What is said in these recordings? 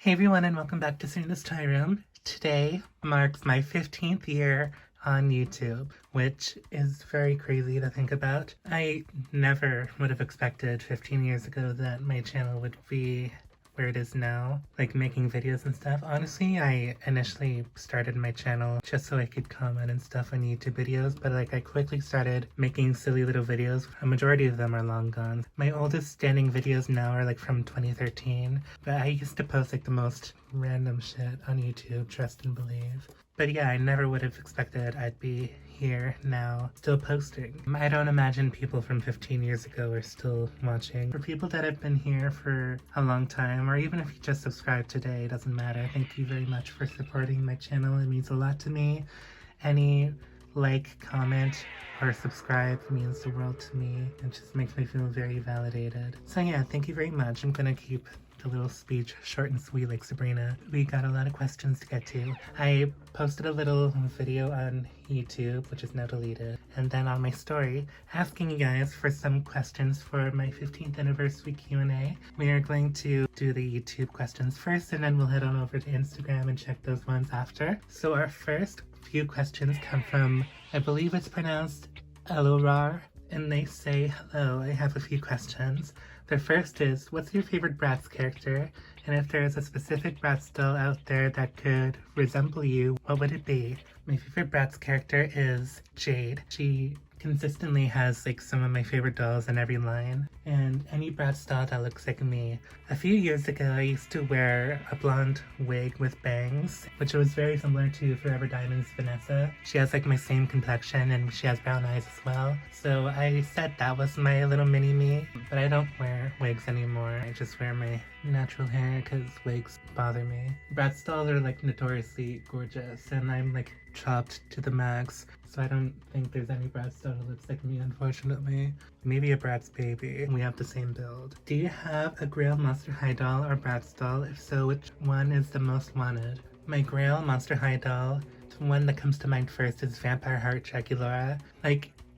Hey everyone, and welcome back to Serena's Toy Room. Today marks my 15th year on YouTube, which is very crazy to think about. I never would have expected 15 years ago that my channel would be where it is now, like making videos and stuff. Honestly, I initially started my channel just so I could comment and stuff on YouTube videos, but I quickly started making silly little videos. A majority of them are long gone. My oldest standing videos now are from 2013, but I used to post the most random shit on YouTube, trust and believe. But yeah, I never would have expected I'd be here now, still posting. I don't imagine people from 15 years ago are still watching. For people that have been here for a long time, or even if you just subscribed today, it doesn't matter. Thank you very much for supporting my channel. It means a lot to me. Any like, comment, or subscribe means the world to me. It just makes me feel very validated. So yeah, thank you very much. I'm gonna keep the little speech short and sweet like Sabrina. We got a lot of questions to get to. I posted a little video on YouTube, which is now deleted, and then on my story, asking you guys for some questions for my 15th anniversary Q&A. We are going to do the YouTube questions first, and then we'll head on over to Instagram and check those ones after. So our first few questions come from, I believe it's pronounced Elorar, and they say, hello, I have a few questions. The first is, what's your favorite Bratz character? And if there is a specific Bratz doll out there that could resemble you, what would it be? My favorite Bratz character is Jade. She consistently has some of my favorite dolls in every line, and any Bratz doll that looks like me. A few years ago, I used to wear a blonde wig with bangs, which was very similar to Forever Diamond's Vanessa. She has my same complexion, and she has brown eyes as well. So I said that was my little mini me, but I don't wear wigs anymore. I just wear my natural hair because wigs bother me. Bratz dolls are notoriously gorgeous, and I'm chopped to the max, so I don't think there's any Bratz doll that looks like me, unfortunately. Maybe a Bratz baby. We have the same build. Do you have a Grail Monster High doll or Bratz doll? If so, which one is the most wanted? My Grail Monster High doll, the one that comes to mind first is Vampire Heart Draculaura.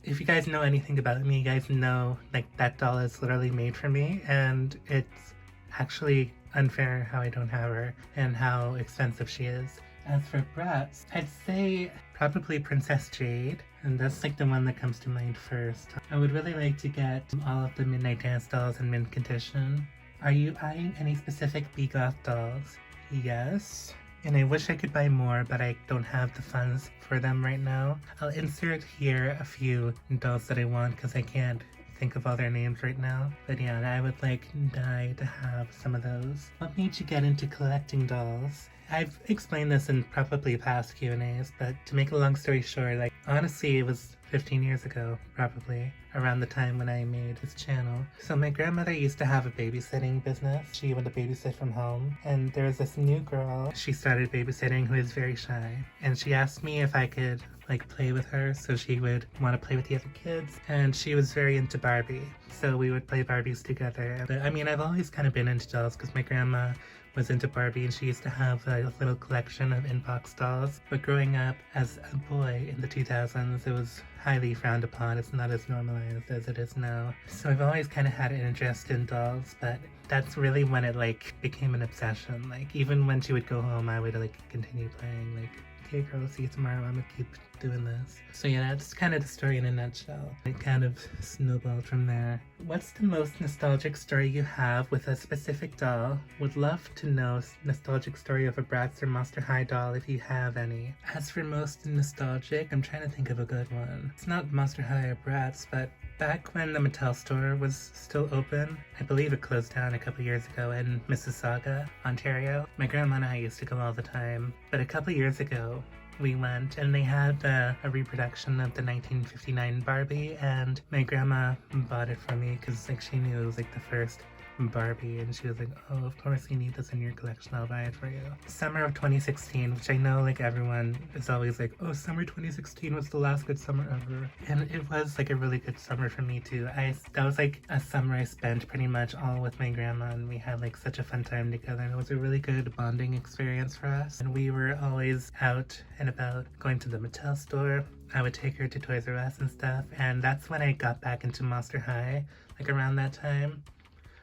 If you guys know anything about me, you guys know that doll is literally made for me, and it's actually unfair how I don't have her and how expensive she is. As for Bratz, I'd say probably Princess Jade, and that's the one that comes to mind first. I would really like to get all of the Midnight Dance dolls in mint condition. Are you eyeing any specific B-Goth dolls? Yes, and I wish I could buy more, but I don't have the funds for them right now. I'll insert here a few dolls that I want because I can't think of all their names right now. But yeah, I would die to have some of those. What made you get into collecting dolls? I've explained this in probably past Q&As, but to make a long story short, honestly, it was 15 years ago, probably, around the time when I made this channel. So my grandmother used to have a babysitting business. She would babysit from home, and there was this new girl she started babysitting who is very shy, and she asked me if I could play with her, so she would want to play with the other kids, and she was very into Barbie, so we would play Barbies together. But I mean, I've always kind of been into dolls because my grandma was into Barbie, and she used to have a little collection of in-box dolls. But growing up as a boy in the 2000s, it was highly frowned upon. It's not as normalized as it is now. So I've always kind of had an interest in dolls, but that's really when it became an obsession. Even when she would go home, I would continue playing. Okay girl, see you tomorrow, I'm gonna keep doing this. So yeah, that's kind of the story in a nutshell. It kind of snowballed from there. What's the most nostalgic story you have with a specific doll? Would love to know nostalgic story of a Bratz or Monster High doll if you have any. As for most nostalgic, I'm trying to think of a good one. It's not Monster High or Bratz, but back when the Mattel store was still open, I believe it closed down a couple years ago in Mississauga, Ontario. My grandma and I used to go all the time, but a couple years ago we went and they had a reproduction of the 1959 Barbie, and my grandma bought it for me because she knew it was the first Barbie, and she was like, oh, of course you need this in your collection, I'll buy it for you. Summer of 2016, which I know everyone is always oh, summer 2016 was the last good summer ever. And it was a really good summer for me too. That was a summer I spent pretty much all with my grandma, and we had such a fun time together, and it was a really good bonding experience for us. And we were always out and about going to the Mattel store. I would take her to Toys R Us and stuff, and that's when I got back into Monster High, around that time.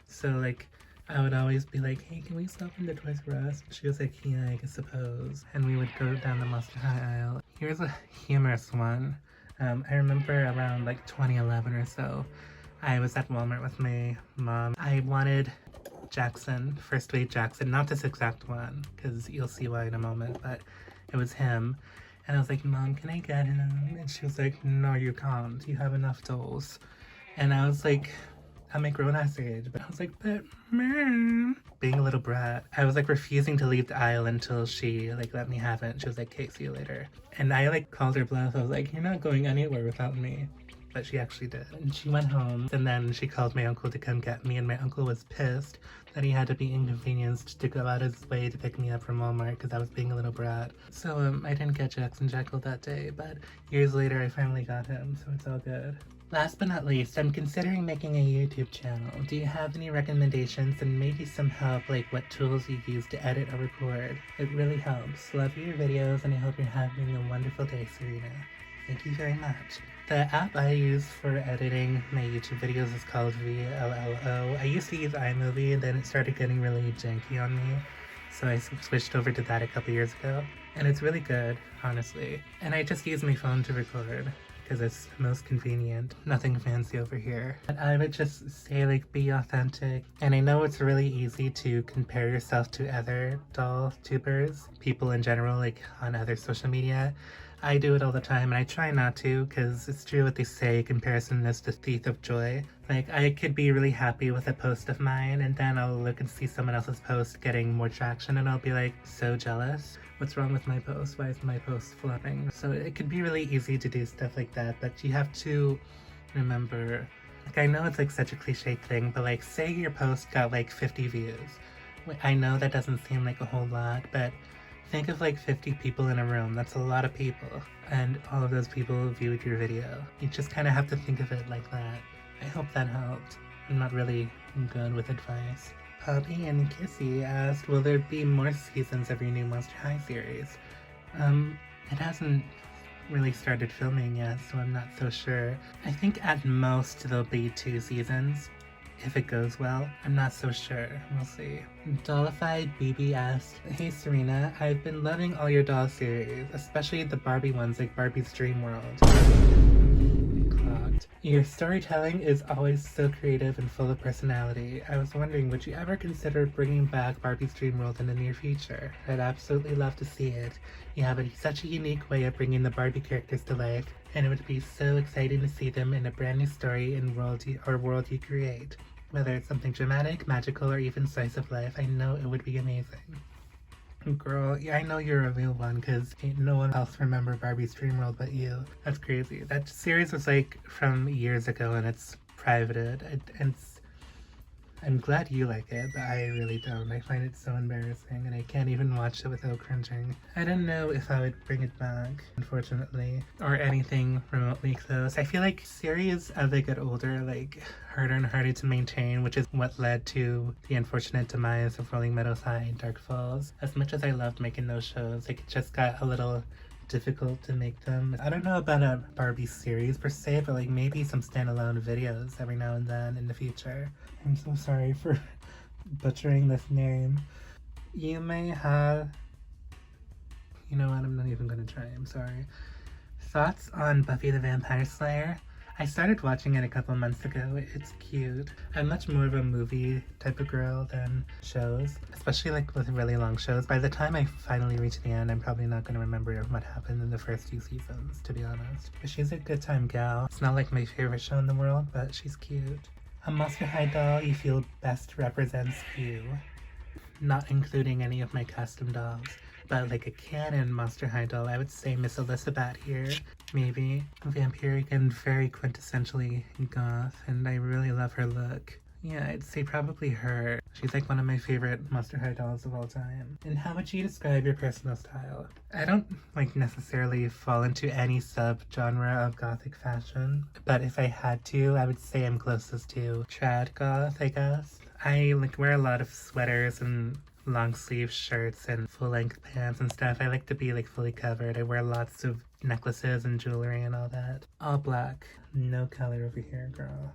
So I would always be like, hey, can we stop in the Toys R Us? She was like, yeah, I suppose. And we would go down the Monster High aisle. Here's a humorous one. I remember around like 2011 or so, I was at Walmart with my mom. I wanted Jackson, First Wave Jackson, not this exact one, because you'll see why in a moment, but it was him. And I was like, Mom, can I get him? And she was like, no, you can't. You have enough dolls. And I was like, I'm a grown-ass age, but I was like, but Mom. Being a little brat, I was like refusing to leave the aisle until she like let me have it. She was like, okay, see you later. And I like called her bluff. I was like, you're not going anywhere without me. But she actually did. And she went home, and then she called my uncle to come get me, and my uncle was pissed that he had to be inconvenienced to go out his way to pick me up from Walmart because I was being a little brat. So I didn't get Jackson Jekyll that day, but years later I finally got him, so it's all good. Last but not least, I'm considering making a YouTube channel. Do you have any recommendations and maybe some help, like what tools you use to edit or record? It really helps. Love your videos, and I hope you're having a wonderful day, Serena. Thank you very much. The app I use for editing my YouTube videos is called VLLO. I used to use iMovie, and then it started getting really janky on me, so I switched over to that a couple years ago. And it's really good, honestly. And I just use my phone to record, because it's most convenient. Nothing fancy over here. But I would just say, like, be authentic. And I know it's really easy to compare yourself to other doll tubers, people in general, like on other social media. I do it all the time, and I try not to, because it's true what they say, comparison is the thief of joy. Like, I could be really happy with a post of mine, and then I'll look and see someone else's post getting more traction, and I'll be like, so jealous. What's wrong with my post? Why is my post flopping? So it could be really easy to do stuff like that, but you have to remember, like, I know it's like such a cliche thing, but like, say your post got like 50 views. I know that doesn't seem like a whole lot, but think of like 50 people in a room. That's a lot of people. And all of those people viewed your video. You just kind of have to think of it like that. I hope that helped. I'm not really good with advice. Poppy and Kissy asked, will there be more seasons of your new Monster High series? It hasn't really started filming yet, so I'm not so sure. I think at most there'll be 2 seasons. If it goes well, I'm not so sure. We'll see. Dollified BB asked, hey Serena, I've been loving all your doll series, especially the Barbie ones like Barbie's Dream World. Clogged. Your storytelling is always so creative and full of personality. I was wondering, would you ever consider bringing back Barbie's Dream World in the near future? I'd absolutely love to see it. You have such a unique way of bringing the Barbie characters to life, and it would be so exciting to see them in a brand new story and world you create. Whether it's something dramatic, magical, or even slice of life, I know it would be amazing. Girl, yeah, I know you're a real one, because ain't no one else remember Barbie's Dream World but you. That's crazy. That series was like from years ago, and it's privated, and I'm glad you like it, but I really don't. I find it so embarrassing, and I can't even watch it without cringing. I don't know if I would bring it back, unfortunately, or anything remotely close. I feel like series as they get older, like, harder and harder to maintain, which is what led to the unfortunate demise of Rolling Meadows High and Dark Falls. As much as I loved making those shows, like, it just got a little difficult to make them. I don't know about a Barbie series per se, but like maybe some standalone videos every now and then in the future. I'm so sorry for butchering this name. You may have... You know what, I'm not even gonna try, I'm sorry. Thoughts on Buffy the Vampire Slayer? I started watching it a couple months ago. It's cute. I'm much more of a movie type of girl than shows, especially like with really long shows. By the time I finally reach the end, I'm probably not going to remember what happened in the first 2 seasons, to be honest. But she's a good time gal. It's not like my favorite show in the world, but she's cute. A Monster High doll you feel best represents you, not including any of my custom dolls. But like a canon Monster High doll, I would say Miss Elizabeth here. Maybe. Vampiric and very quintessentially goth, and I really love her look. Yeah, I'd say probably her. She's like one of my favorite Monster High dolls of all time. And how would you describe your personal style? I don't like necessarily fall into any sub-genre of gothic fashion, but if I had to, I would say I'm closest to trad goth, I guess. I like wear a lot of sweaters and long sleeve shirts and full length pants and stuff. I like to be like fully covered. I wear lots of necklaces and jewelry and all that. All black. No color over here, girl.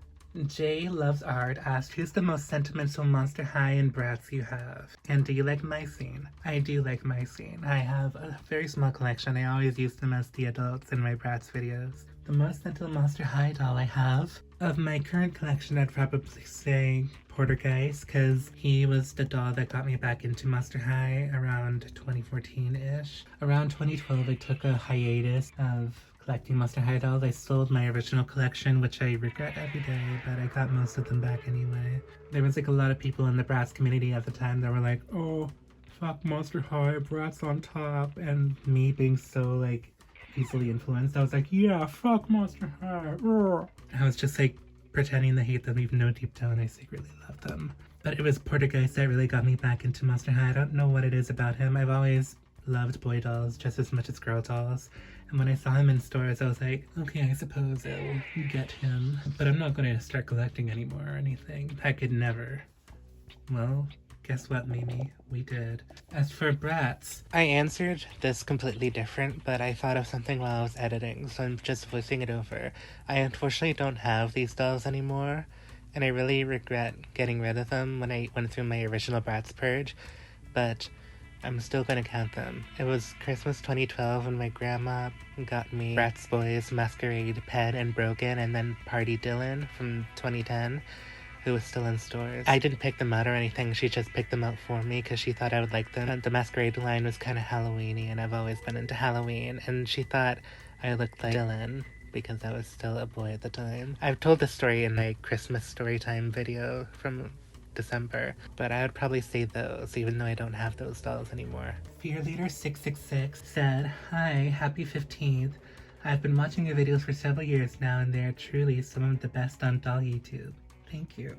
Jay Loves Art asked, who's the most sentimental Monster High and Bratz you have? And do you like mycene? I do like mycene. I have a very small collection. I always use them as the adults in my Bratz videos. The most sentimental Monster High doll I have of my current collection, I'd probably say Portergeist, because he was the doll that got me back into Monster High around 2014-ish. Around 2012, I took a hiatus of collecting Monster High dolls. I sold my original collection, which I regret every day, but I got most of them back anyway. There was like a lot of people in the Bratz community at the time that were like, oh, fuck Monster High, Bratz on top, and me being so like easily influenced, I was like, yeah, fuck Monster High. I was just like pretending to hate them even though deep down I secretly loved them. But it was Portergeist that really got me back into Monster High. I don't know what it is about him. I've always loved boy dolls just as much as girl dolls. And when I saw him in stores, I was like, okay, I suppose I'll get him. But I'm not going to start collecting anymore or anything. I could never. Well, guess what, Mimi? We did. As for Bratz, I answered this completely different, but I thought of something while I was editing, so I'm just voicing it over. I unfortunately don't have these dolls anymore, and I really regret getting rid of them when I went through my original Bratz purge, but I'm still gonna count them. It was Christmas 2012 when my grandma got me Bratz Boys, Masquerade, Pen, and Broken, and then Party Dylan from 2010, who was still in stores. I didn't pick them out or anything, she just picked them out for me because she thought I would like them. The Masquerade line was kind of Halloween-y, and I've always been into Halloween, and she thought I looked like Dylan because I was still a boy at the time. I've told this story in my Christmas storytime video from December, but I would probably say those, even though I don't have those dolls anymore. Fear Leader 666 said, hi, happy 15th. I've been watching your videos for several years now, and they are truly some of the best on doll YouTube. Thank you.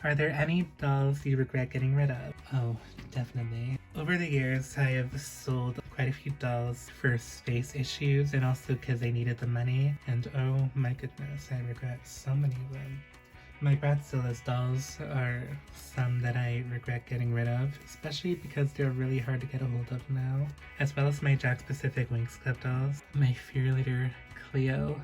Are there any dolls you regret getting rid of? Oh, definitely. Over the years, I have sold quite a few dolls for space issues and also because I needed the money. And oh my goodness, I regret so many of them. My Bradzilla's dolls are some that I regret getting rid of, especially because they're really hard to get a hold of now. As well as my Jack Specific Winx Club dolls. My Fear Leader Cleo.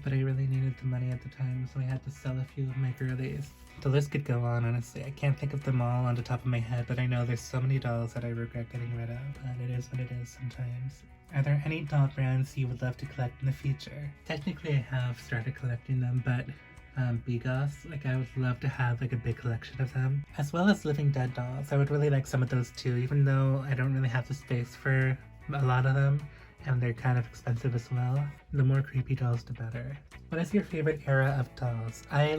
But I really needed the money at the time, so I had to sell a few of my girlies. The list could go on, honestly. I can't think of them all on the top of my head, but I know there's so many dolls that I regret getting rid of. But it is what it is sometimes. Are there any doll brands you would love to collect in the future? Technically, I have started collecting them, but Bigos, like I would love to have like a big collection of them. As well as Living Dead dolls. I would really like some of those too, even though I don't really have the space for a lot of them. And they're kind of expensive as well. The more creepy dolls, the better. What is your favorite era of dolls? I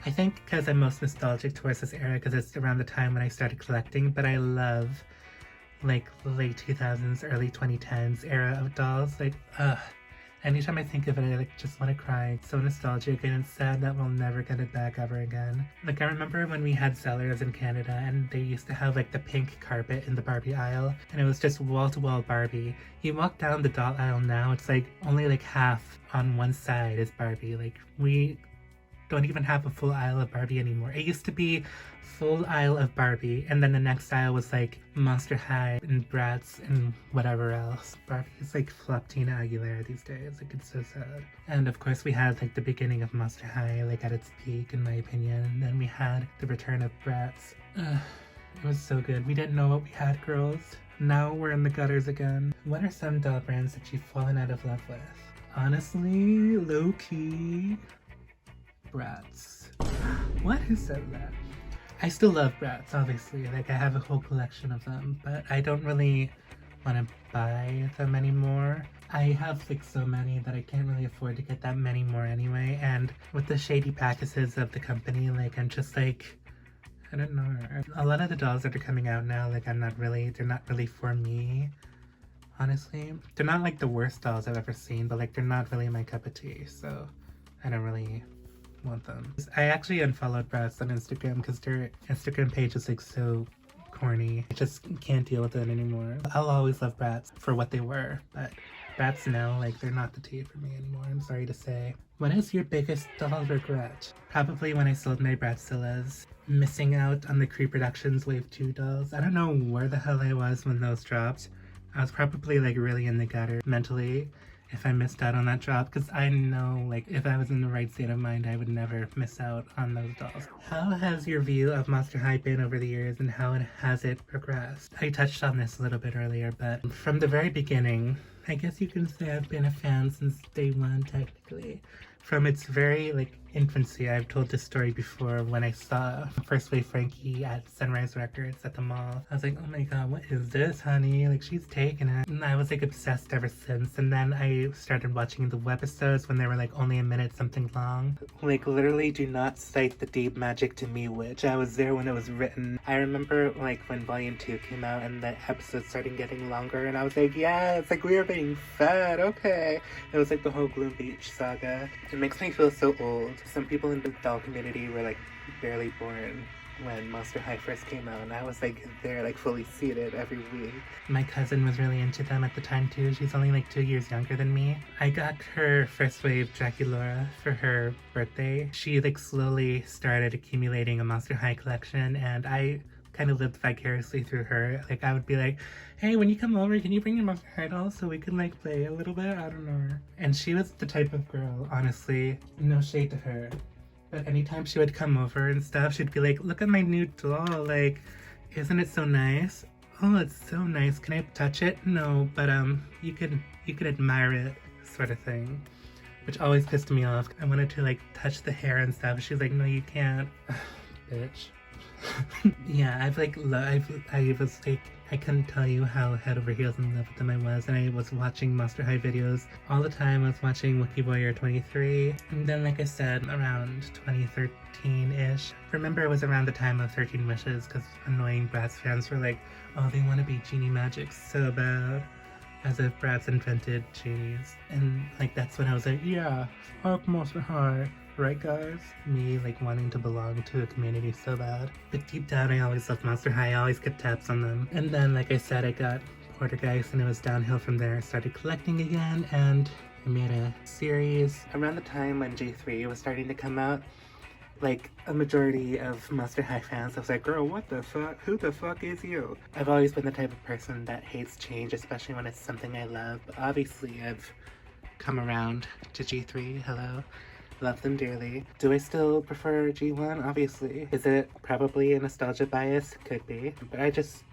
think because I'm most nostalgic towards this era because it's around the time when I started collecting, but I love like late 2000s, early 2010s era of dolls. Like, anytime I think of it, I like just want to cry. It's so nostalgic, and it's sad that we'll never get it back ever again. Like, I remember when we had Zellers in Canada, and they used to have like the pink carpet in the Barbie aisle, and it was just wall-to-wall Barbie. You walk down the doll aisle now, it's like only like half on one side is Barbie. Like, we don't even have a full aisle of Barbie anymore. It used to be full aisle of Barbie, and then the next aisle was like Monster High and Bratz and whatever else. Barbie is like Floptina Aguilera these days. Like, it's so sad. And of course we had like the beginning of Monster High, like at its peak in my opinion, and then we had the return of Bratz. It was so good. We didn't know what we had, girls. Now we're in the gutters again. What are some doll brands that you've fallen out of love with? Honestly, low-key, Bratz. What? Who said that? I still love Bratz, obviously. Like, I have a whole collection of them, but I don't really want to buy them anymore. I have like so many that I can't really afford to get that many more anyway, and with the shady practices of the company, like, I'm just like, I don't know. A lot of the dolls that are coming out now, like, they're not really for me, honestly. They're not like the worst dolls I've ever seen, but like, they're not really my cup of tea, so I don't really want them. I actually unfollowed Bratz on Instagram because their Instagram page is like so corny. I just can't deal with it anymore. I'll always love Bratz for what they were, but Bratz now, like, they're not the tea for me anymore, I'm sorry to say. What is your biggest doll regret? Probably when I sold my Bradzillas. Missing out on the Creep Productions Wave 2 dolls. I don't know where the hell I was when those dropped. I was probably like really in the gutter mentally, if I missed out on that drop, because I know, like, if I was in the right state of mind, I would never miss out on those dolls. How has your view of Monster High been over the years, and how has it progressed? I touched on this a little bit earlier, but from the very beginning, I guess you can say I've been a fan since day one, technically. From its very, like, infancy, I've told this story before when I saw First Wave Frankie at Sunrise Records at the mall. I was like, oh my god, what is this, honey? Like, she's taking it. And I was, like, obsessed ever since. And then I started watching the webisodes when they were, like, only a minute something long. Like, literally do not cite the deep magic to me, witch. I was there when it was written. I remember, like, when Volume 2 came out and the episodes started getting longer, and I was like, yeah, it's like we are being fed, okay. It was like the whole Gloom Beach saga. It makes me feel so old. Some people in the doll community were like barely born when Monster High first came out, and I was like there, like fully seated every week. My cousin was really into them at the time too. She's only like 2 years younger than me. I got her First Wave Draculaura for her birthday. She like slowly started accumulating a Monster High collection, and I kind of lived vicariously through her. Like, I would be like, hey, when you come over, can you bring your Monster High doll so we can like play a little bit? I don't know. And she was the type of girl, honestly, no shade to her, but anytime she would come over and stuff, she'd be like, look at my new doll, like, isn't it so nice? Oh, it's so nice. Can I touch it? No, but you could admire it, sort of thing. Which always pissed me off. I wanted to like touch the hair and stuff. She's like, no, you can't. Bitch. Yeah, I was like, I couldn't tell you how head over heels in love with them I was, and I was watching Monster High videos all the time. I was watching Wiki Warrior 23, and then, like I said, around 2013-ish. Remember, it was around the time of 13 Wishes, because annoying Bratz fans were like, oh, they want to be Genie Magic so bad. As if Bratz invented genies. And, like, that's when I was like, yeah, fuck Monster High. Right, guys? Me, like, wanting to belong to a community so bad. But deep down, I always loved Monster High. I always kept tabs on them. And then, like I said, I got Portergeist, and it was downhill from there. I started collecting again, and I made a series. Around the time when J3 was starting to come out, like, a majority of Monster High fans, I was like, girl, what the fuck? Who the fuck is you? I've always been the type of person that hates change, especially when it's something I love. But obviously, I've come around to G3. Hello. Love them dearly. Do I still prefer G1? Obviously. Is it probably a nostalgia bias? Could be. But I just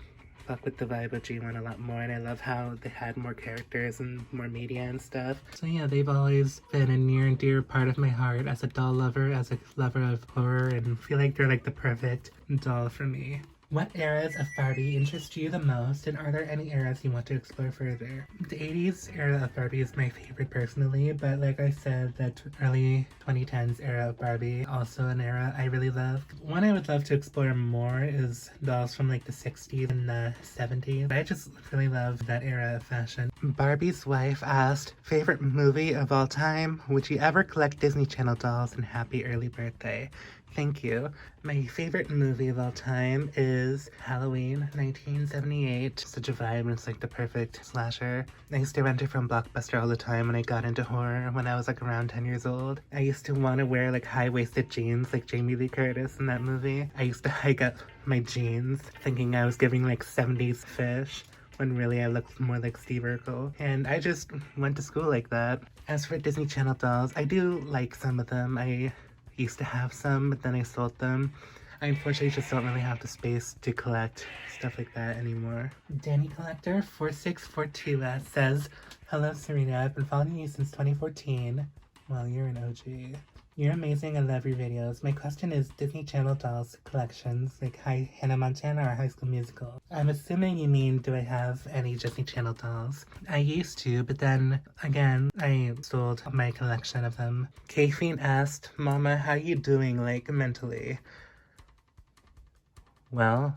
fuck with the vibe of G1 a lot more, and I love how they had more characters and more media and stuff. So yeah, they've always been a near and dear part of my heart as a doll lover, as a lover of horror, and feel like they're like the perfect doll for me. What eras of Barbie interest you the most, and are there any eras you want to explore further? The 80s era of Barbie is my favorite personally, but like I said, that early 2010s era of Barbie, also an era I really love. One I would love to explore more is dolls from like the 60s and the 70s. I just really love that era of fashion. Barbie's wife asked, favorite movie of all time? Would you ever collect Disney Channel dolls, and happy early birthday? Thank you. My favorite movie of all time is Halloween 1978. Such a vibe, and it's like the perfect slasher. I used to rent it from Blockbuster all the time when I got into horror when I was like around 10 years old. I used to want to wear like high-waisted jeans like Jamie Lee Curtis in that movie. I used to hike up my jeans thinking I was giving like 70s fish, when really I looked more like Steve Urkel. And I just went to school like that. As for Disney Channel dolls, I do like some of them. I used to have some, but then I sold them. I unfortunately just don't really have the space to collect stuff like that anymore. Danny Collector 4642 says, hello Serena, I've been following you since 2014. Well, you're an OG. You're amazing. I love your videos. My question is Disney Channel dolls collections, like Hannah Montana or High School Musical. I'm assuming you mean, do I have any Disney Channel dolls? I used to, but then again, I sold my collection of them. Kayfine asked, Mama, how you doing, like, mentally? Well,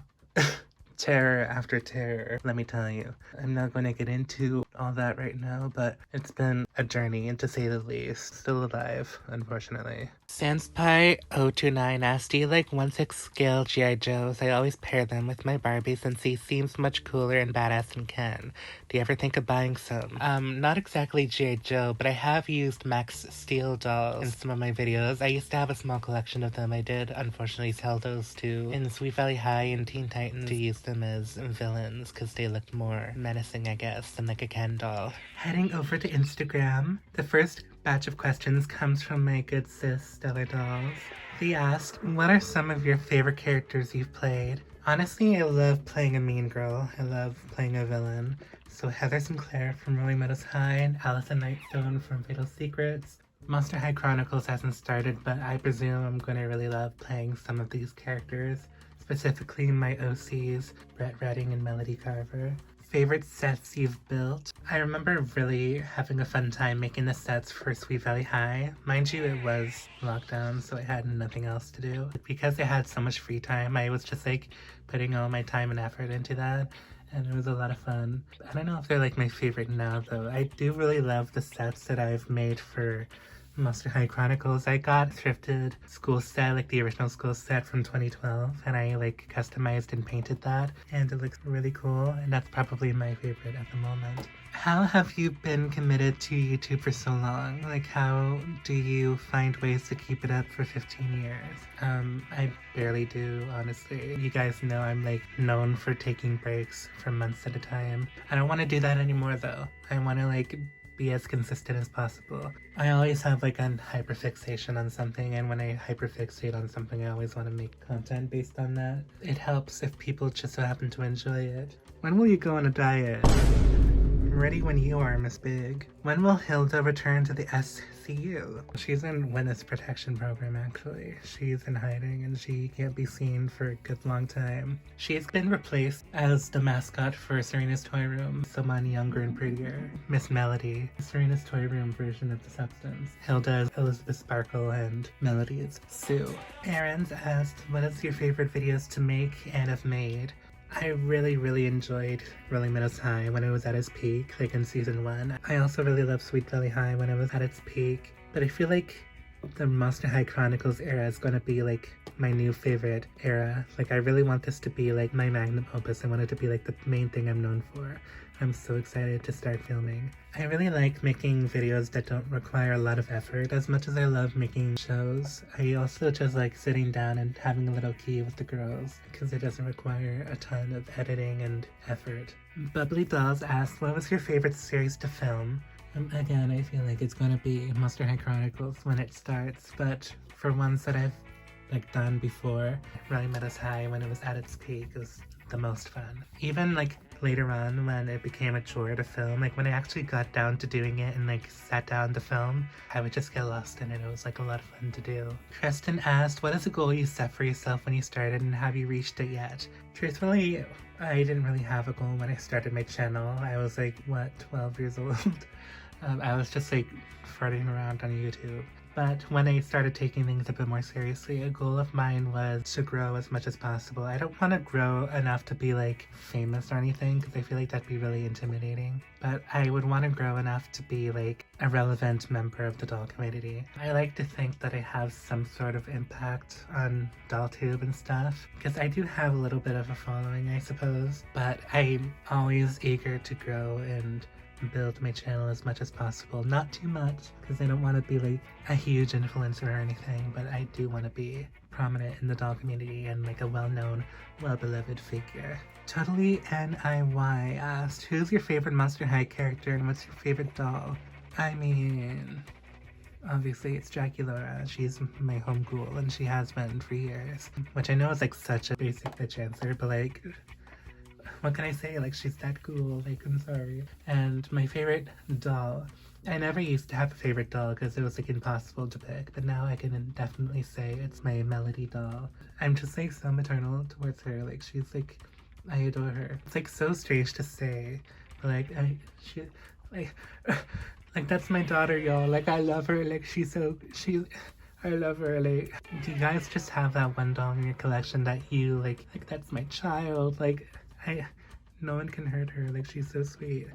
terror after terror, let me tell you. I'm not going to get into all that right now, but it's been a journey, and to say the least. Still alive, unfortunately. Sanspy029 asked, do you like 1/6 scale G.I. Joes? I always pair them with my Barbie since he seems much cooler and badass than Ken. Do you ever think of buying some? Not exactly G.I. Joe, but I have used Max Steel dolls in some of my videos. I used to have a small collection of them. I did unfortunately sell those too in Sweet Valley High and Teen Titans to use them as villains because they looked more menacing, I guess, than like a cat Ken doll. Heading over to Instagram, the first batch of questions comes from my good sis, Stellar Dolls. They asked, what are some of your favorite characters you've played? Honestly, I love playing a mean girl. I love playing a villain. So Heather Sinclair from Rolling Meadows High and Allison Nightstone from Fatal Secrets. Monster High Chronicles hasn't started, but I presume I'm going to really love playing some of these characters. Specifically my OCs, Brett Redding and Melody Carver. Favorite sets you've built? I remember really having a fun time making the sets for Sweet Valley High. Mind you, it was lockdown, so I had nothing else to do. Because I had so much free time, I was just like putting all my time and effort into that, and it was a lot of fun. I don't know if they're like my favorite now though. I do really love the sets that I've made for Monster High Chronicles. I got thrifted school set, like the original school set from 2012, and I like customized and painted that, and it looks really cool, and that's probably my favorite at the moment. How have you been committed to YouTube for so long? Like, how do you find ways to keep it up for 15 years? I barely do, honestly. You guys know I'm like known for taking breaks for months at a time. I don't want to do that anymore though. I want to like be as consistent as possible. I always have like a hyperfixation on something, and when I hyperfixate on something, I always want to make content based on that. It helps if people just so happen to enjoy it. When will you go on a diet? I'm ready when you are, Miss Big. When will Hilda return to the SCU? She's in witness protection program, actually. She's in hiding and she can't be seen for a good long time. She's been replaced as the mascot for Serena's Toy Room, someone younger and prettier. Miss Melody, Serena's Toy Room version of the Substance. Hilda is Elizabeth Sparkle and Melody is Sue. Aaron's asked, what is your favorite videos to make and have made? I really enjoyed Rolling Meadows High when it was at its peak, like in season 1. I also really loved Sweet Valley High when it was at its peak, but I feel like the Monster High Chronicles era is gonna be like my new favorite era. Like I really want this to be like my magnum opus. I want it to be like the main thing I'm known for. I'm so excited to start filming. I really like making videos that don't require a lot of effort as much as I love making shows. I also just like sitting down and having a little key with the girls because it doesn't require a ton of editing and effort. Bubbly Dolls asked, what was your favorite series to film? Again, I feel like it's gonna be Monster High Chronicles when it starts, but for ones that I've like done before, Rolling Meadows High when it was at its peak was the most fun. Even like later on when it became a chore to film, like when I actually got down to doing it and like sat down to film, I would just get lost in it. It was like a lot of fun to do. Kristen asked, what is a goal you set for yourself when you started and have you reached it yet? Truthfully, I didn't really have a goal when I started my channel. I was like, what, 12 years old? I was just like farting around on YouTube. But when I started taking things a bit more seriously, a goal of mine was to grow as much as possible. I don't want to grow enough to be like famous or anything because I feel like that'd be really intimidating. But I would want to grow enough to be like a relevant member of the doll community. I like to think that I have some sort of impact on DollTube and stuff because I do have a little bit of a following, I suppose. But I'm always eager to grow and build my channel as much as possible. Not too much, because I don't want to be like a huge influencer or anything, but I do want to be prominent in the doll community and like a well-known, well-beloved figure. Totally NIY asked, who's your favorite Monster High character and what's your favorite doll? I mean, obviously it's Draculaura. She's my home ghoul and she has been for years, which I know is like such a basic bitch answer, but like, what can I say? Like, she's that cool. Like, I'm sorry. And my favorite doll. I never used to have a favorite doll because it was like impossible to pick, but now I can definitely say it's my Melody doll. I'm just like so maternal towards her. Like, she's like, I adore her. It's like so strange to say, but like, like that's my daughter, y'all. Like, I love her. Like, I love her. Like, do you guys just have that one doll in your collection that you like that's my child? Like, no one can hurt her, like she's so sweet.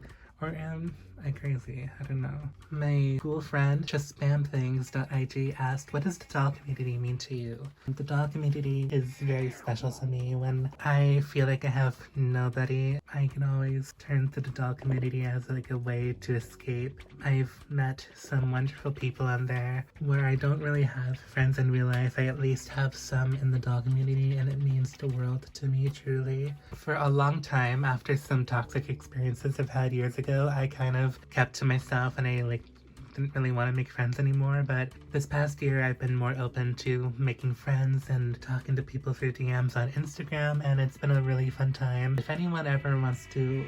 Or am I crazy? I don't know. My cool friend, justspamthings.ig asked, what does the doll community mean to you? The doll community is very special to me. When I feel like I have nobody, I can always turn to the doll community as like a way to escape. I've met some wonderful people on there where I don't really have friends in real life. I at least have some in the doll community, and it means the world to me, truly. For a long time, after some toxic experiences I've had years ago, ago, I kind of kept to myself and I like didn't really want to make friends anymore, but this past year I've been more open to making friends and talking to people through DMs on Instagram, and it's been a really fun time. If anyone ever wants to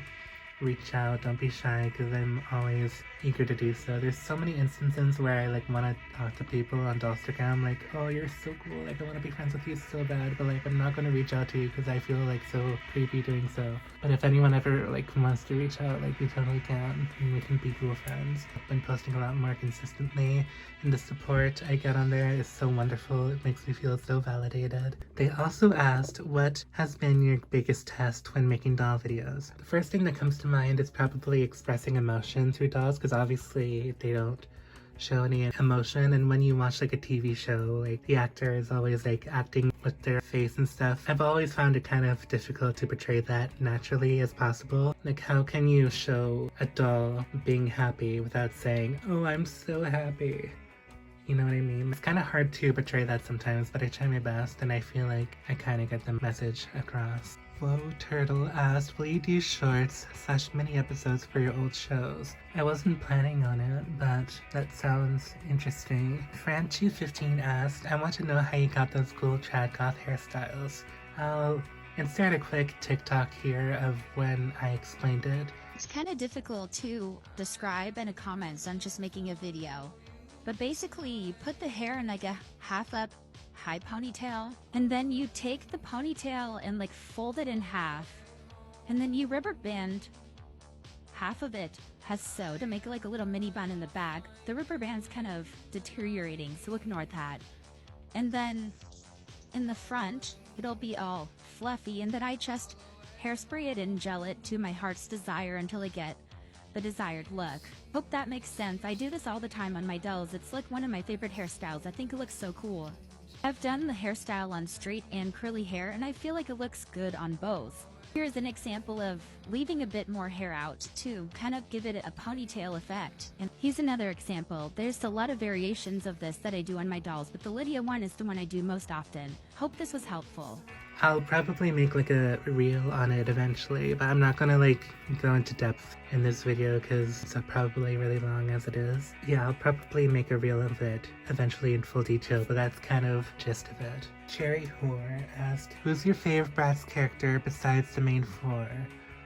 reach out, don't be shy, because I'm always eager to do so. There's so many instances where I like want to talk to people on Instagram, like, oh, you're so cool, like I want to be friends with you so bad, but like I'm not going to reach out to you because I feel like so creepy doing so. But if anyone ever like wants to reach out, like we totally can, and we can be cool friends. I've been posting a lot more consistently, and the support I get on there is so wonderful. It makes me feel so validated. They also asked, what has been your biggest test when making doll videos? The first thing that comes to mind is probably expressing emotion through dolls, because obviously they don't show any emotion, and when you watch like a TV show, like the actor is always like acting with their face and stuff. I've always found it kind of difficult to portray that naturally as possible. Like, how can you show a doll being happy without saying, oh, I'm so happy? You know what I mean? It's kind of hard to portray that sometimes, but I try my best, and I feel like I kind of get the message across. Whoa Turtle asked, will you do shorts/mini episodes for your old shows? I wasn't planning on it, but that sounds interesting. Fran215 asked, I want to know how you got those cool trad goth hairstyles. I'll insert a quick TikTok here of when I explained it. It's kind of difficult to describe in a comments on just making a video. But basically, you put the hair in like a half up high ponytail, and then you take the ponytail and like fold it in half, and then you rubber band half of it has sew to make like a little mini bun in the back. The rubber band's kind of deteriorating, so ignore that. And then in the front, it'll be all fluffy, and then I just hairspray it and gel it to my heart's desire until I get the desired look. Hope that makes sense. I do this all the time on my dolls. It's like one of my favorite hairstyles. I think it looks so cool. I've done the hairstyle on straight and curly hair, and I feel like it looks good on both. Here's an example of leaving a bit more hair out to kind of give it a ponytail effect. And here's another example. There's a lot of variations of this that I do on my dolls, but the Lydia one is the one I do most often. Hope this was helpful. I'll probably make like a reel on it eventually, but I'm not gonna like go into depth in this video because it's probably really long as it is. Yeah, I'll probably make a reel of it eventually in full detail, but that's kind of gist of it. Cherry Whore asked, who's your favorite Bratz character besides the main four?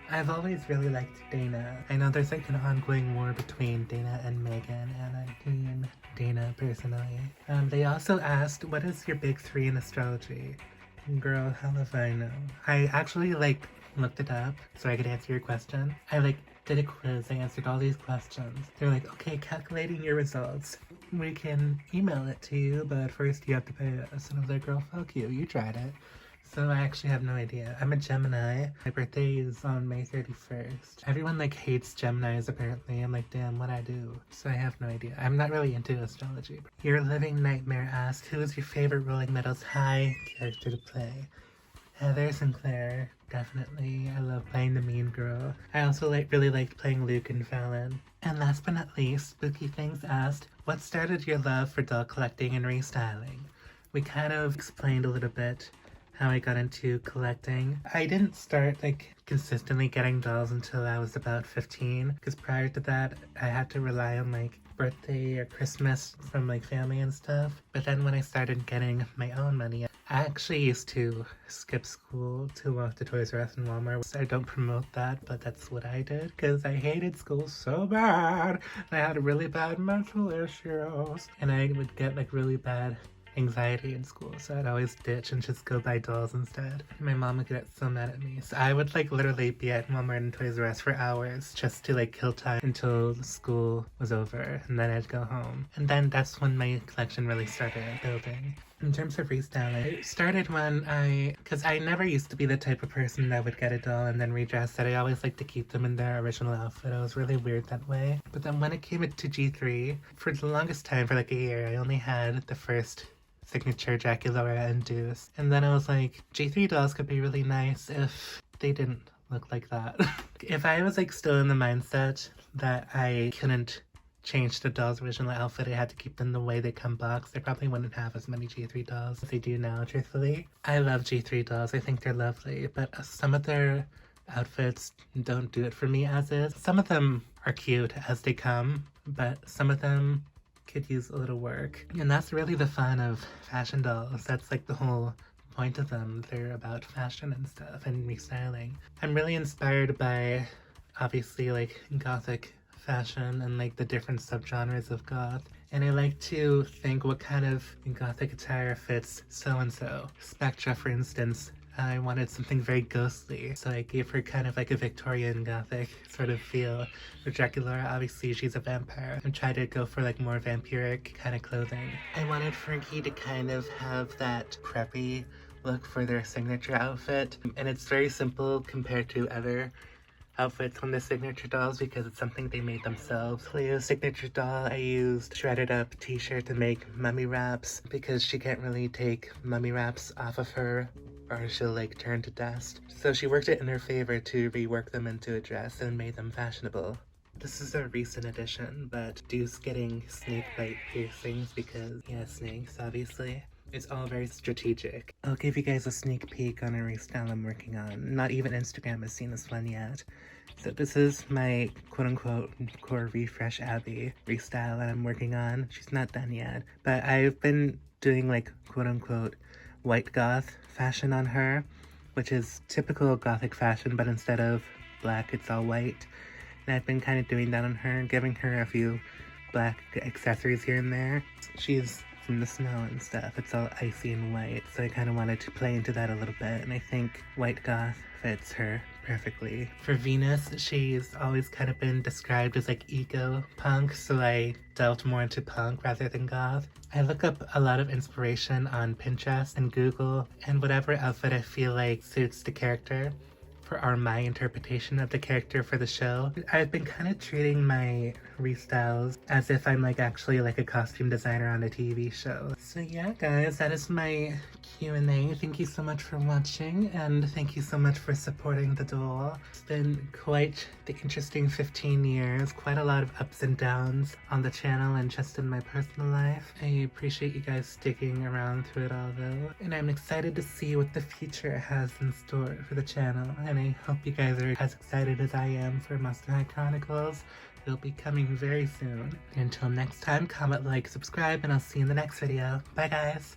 I've always really liked Dana. I know there's like an ongoing war between Dana and Megan, and I mean Dana personally. They also asked, what is your big three in astrology? Girl, hell if I know. I actually like looked it up so I could answer your question. I like did a quiz. I answered all these questions. They're like, okay, calculating your results. We can email it to you, but first you have to pay us. And I was like, girl, fuck you. You tried it. So I actually have no idea. I'm a Gemini. My birthday is on May 31st. Everyone like hates Geminis apparently. I'm like, damn, what'd I do? So I have no idea. I'm not really into astrology. Your Living Nightmare asked, who is your favorite Rolling Meadows High character to play? Heather Sinclair, definitely. I love playing the mean girl. I also really liked playing Luke and Fallon. And last but not least, Spooky Things asked, what started your love for doll collecting and restyling? We kind of explained a little bit how I got into collecting. I didn't start like consistently getting dolls until I was about 15, because prior to that I had to rely on like birthday or Christmas from like family and stuff. But then when I started getting my own money, I actually used to skip school to walk to Toys R Us and Walmart. I don't promote that, but that's what I did because I hated school so bad. I had really bad mental issues, and I would get like really bad anxiety in school, so I'd always ditch and just go buy dolls instead. My mom would get so mad at me, so I would like literally be at Walmart and Toys R Us for hours just to like kill time until school was over, and then I'd go home. And then that's when my collection really started building. In terms of restyling, it started when because I never used to be the type of person that would get a doll and then redress it. I always liked to keep them in their original outfit. I was really weird that way. But then when it came to G3, for the longest time, for like a year, I only had the first signature Draculaura and Deuce. And then I was like, G3 dolls could be really nice if they didn't look like that. If I was like still in the mindset that I couldn't change the doll's original outfit, I had to keep them the way they come boxed, I probably wouldn't have as many G3 dolls as I do now, truthfully. I love G3 dolls. I think they're lovely, but some of their outfits don't do it for me as is. Some of them are cute as they come, but some of them could use a little work. And that's really the fun of fashion dolls. That's like the whole point of them. They're about fashion and stuff and restyling. I'm really inspired by, obviously, like gothic fashion and like the different subgenres of goth. And I like to think what kind of gothic attire fits so-and-so. Spectra, for instance, I wanted something very ghostly, so I gave her kind of like a Victorian Gothic sort of feel. For Dracula, obviously she's a vampire, and tried to go for like more vampiric kind of clothing. I wanted Fergie to kind of have that preppy look for their signature outfit, and it's very simple compared to other outfits from the signature dolls because it's something they made themselves. Cleo's signature doll, I used shredded up t-shirt to make mummy wraps because she can't really take mummy wraps off of her or she'll like turn to dust. So she worked it in her favor to rework them into a dress and made them fashionable. This is a recent addition, but Deuce getting snake bite piercings because, yeah, snakes, obviously. It's all very strategic. I'll give you guys a sneak peek on a restyle I'm working on. Not even Instagram has seen this one yet. So this is my quote-unquote core refresh Abby restyle that I'm working on. She's not done yet, but I've been doing like quote-unquote white goth fashion on her, which is typical gothic fashion, but instead of black, it's all white. And I've been kind of doing that on her, giving her a few black accessories here and there. She's from the snow and stuff. It's all icy and white, so I kind of wanted to play into that a little bit, and I think white goth fits her perfectly. For Venus, she's always kind of been described as like eco-punk, so I delved more into punk rather than goth. I look up a lot of inspiration on Pinterest and Google, and whatever outfit I feel like suits the character or my interpretation of the character for the show. I've been kind of treating my restyles as if I'm like actually like a costume designer on a TV show. So yeah, guys, that is my Q&A. Thank you so much for watching, and thank you so much for supporting the doll. It's been quite the interesting 15 years, quite a lot of ups and downs on the channel and just in my personal life. I appreciate you guys sticking around through it all though, and I'm excited to see what the future has in store for the channel, and I hope you guys are as excited as I am for Monster High Chronicles. It'll be coming very soon. Until next time, comment, like, subscribe, and I'll see you in the next video. Bye guys!